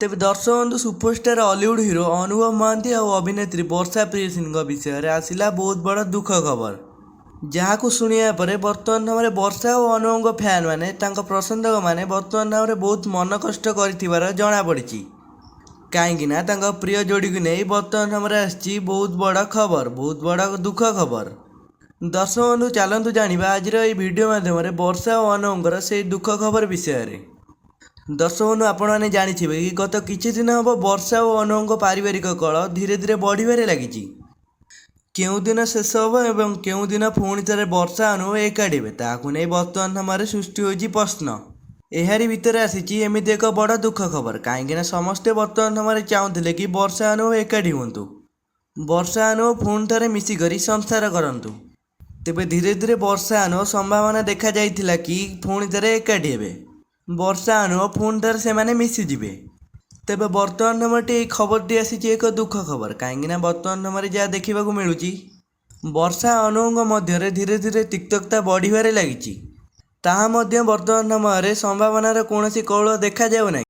तेज दर्शक बंधु superstar Hollywood hero अनुभव महांती और अभिनेत्री वर्षा प्रियसिंह विषय में आसला बहुत बड़ दुख खबर जहाँ को शुणा पर बर्तमान समय वर्षा और अनुभव फैन मैंने प्रशंसक मैंने बर्तमान समय बहुत मन कष्ट कर जमापड़ी कहीं प्रिय जोड़ी को नहीं बर्तमान समय आसी बहुत बड़ खबर बहुत बड़ दुख खबर। दर्शक बंधु चलतु जाना आज भिडियो मध्यम वर्षा और अनुभव से दुख खबर विषय में। दर्शक बंधु आपने जाथे कि गत किछि दिन हम वर्षा और अनुभव पारिवारिक कल धीरे धीरे बढ़वे लगी केउ दिन शेष हम और केउ दिन पुणी थे वर्षा अनुभव एकाठी ताकू नहीं बर्तमान समय सृष्टि होती प्रश्न एहारी भितर आसी एमती एक बड़ दुख खबर कहीं समस्ते बर्तमान समय चाहूले कि वर्षा अनुभव एकाठी हूँ वर्षा अनुभव पुणी थे मिसिक संसार करूँ तेरे धीरे धीरे वर्षा अनुभव संभावना देखा जाइथिला कि पुणी थे एकाठी हे वर्षा अनुभव पुणी थे से मिशिजे तेरे बर्तमान समय खबरटी आसी एक दुख खबर कहीं बर्तमान समय जहाँ देखा मिलूँ वर्षा अनुभव मध्य धीरे धीरे तिक्तता बढ़वे लगी बर्तमान समय संभावनार कौन कौल देखा जाऊना।